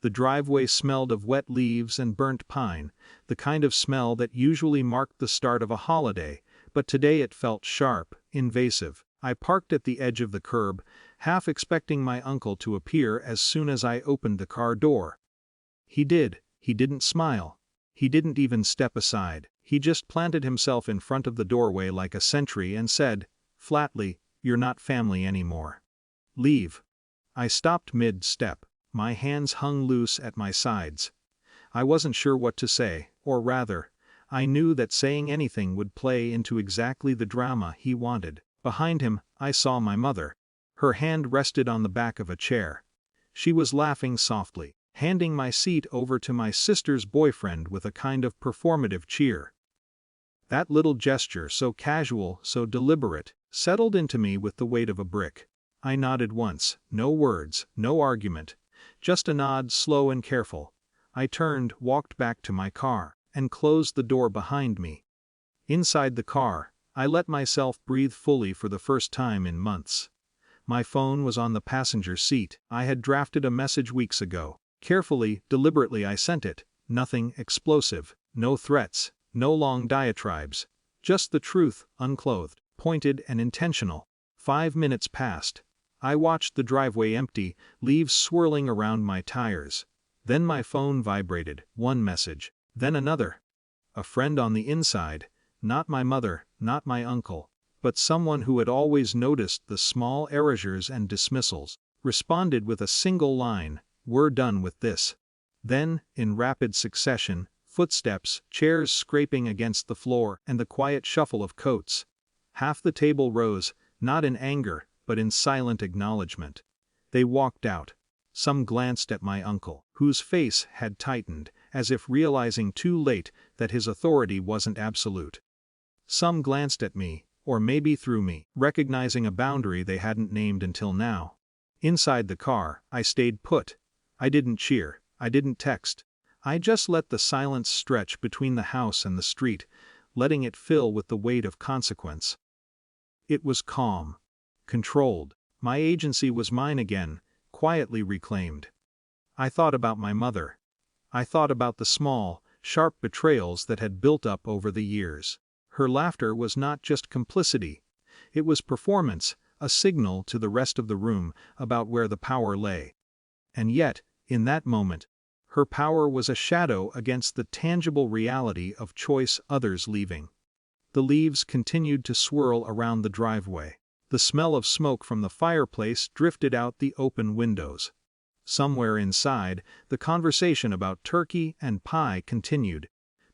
The driveway smelled of wet leaves and burnt pine, the kind of smell that usually marked the start of a holiday, but today it felt sharp, invasive. I parked at the edge of the curb, half expecting my uncle to appear as soon as I opened the car door. He did. He didn't smile. He didn't even step aside. He just planted himself in front of the doorway like a sentry and said, flatly, "You're not family anymore. Leave." I stopped mid-step. My hands hung loose at my sides. I wasn't sure what to say, or rather, I knew that saying anything would play into exactly the drama he wanted. Behind him, I saw my mother. Her hand rested on the back of a chair. She was laughing softly, handing my seat over to my sister's boyfriend with a kind of performative cheer. That little gesture, so casual, so deliberate, settled into me with the weight of a brick. I nodded once, no words, no argument, just a nod, slow and careful. I turned, walked back to my car, and closed the door behind me. Inside the car, I let myself breathe fully for the first time in months. My phone was on the passenger seat. I had drafted a message weeks ago. Carefully, deliberately I sent it. Nothing explosive, no threats, no long diatribes. Just the truth, unclothed, pointed and intentional. 5 minutes passed. I watched the driveway empty, leaves swirling around my tires. Then my phone vibrated, one message, then another. A friend on the inside, not my mother, not my uncle, but someone who had always noticed the small erasures and dismissals, responded with a single line, "We're done with this." Then, in rapid succession, footsteps, chairs scraping against the floor, and the quiet shuffle of coats. Half the table rose, not in anger, but in silent acknowledgement. They walked out. Some glanced at my uncle, whose face had tightened, as if realizing too late that his authority wasn't absolute. Some glanced at me, or maybe through me, recognizing a boundary they hadn't named until now. Inside the car, I stayed put. I didn't cheer, I didn't text. I just let the silence stretch between the house and the street, letting it fill with the weight of consequence. It was calm, controlled. My agency was mine again, quietly reclaimed. I thought about my mother. I thought about the small, sharp betrayals that had built up over the years. Her laughter was not just complicity. It was performance, a signal to the rest of the room about where the power lay. And yet, in that moment, her power was a shadow against the tangible reality of choice, others leaving. The leaves continued to swirl around the driveway. The smell of smoke from the fireplace drifted out the open windows. Somewhere inside, the conversation about turkey and pie continued,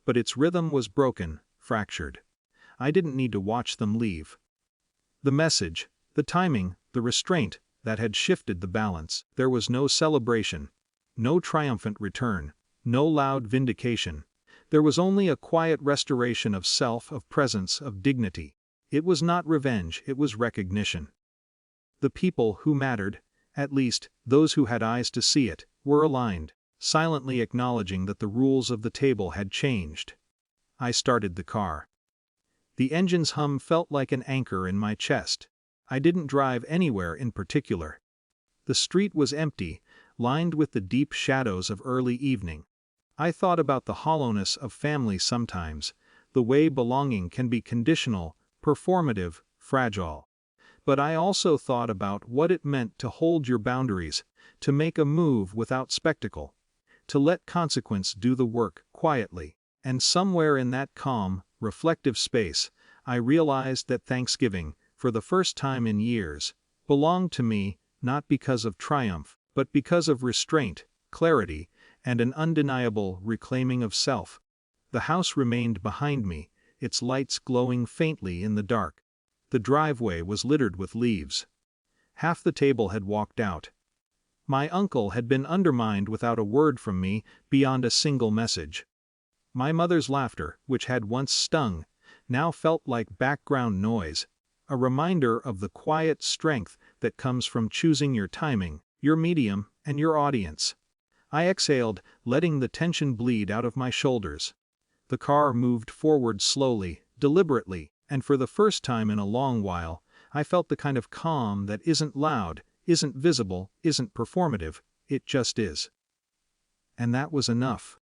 but its rhythm was broken, fractured. I didn't need to watch them leave. The message, the timing, the restraint, that had shifted the balance. There was no celebration, no triumphant return, no loud vindication. There was only a quiet restoration of self, of presence, of dignity. It was not revenge, it was recognition. The people who mattered, at least, those who had eyes to see it, were aligned, silently acknowledging that the rules of the table had changed. I started the car. The engine's hum felt like an anchor in my chest. I didn't drive anywhere in particular. The street was empty, lined with the deep shadows of early evening. I thought about the hollowness of family sometimes, the way belonging can be conditional, performative, fragile. But I also thought about what it meant to hold your boundaries, to make a move without spectacle, to let consequence do the work quietly. And somewhere in that calm, reflective space, I realized that Thanksgiving, for the first time in years, belonged to me, not because of triumph, but because of restraint, clarity, and an undeniable reclaiming of self. The house remained behind me, its lights glowing faintly in the dark. The driveway was littered with leaves. Half the table had walked out. My uncle had been undermined without a word from me, beyond a single message. My mother's laughter, which had once stung, now felt like background noise, a reminder of the quiet strength that comes from choosing your timing, your medium, and your audience. I exhaled, letting the tension bleed out of my shoulders. The car moved forward slowly, deliberately, and for the first time in a long while, I felt the kind of calm that isn't loud, isn't visible, isn't performative, it just is. and that was enough.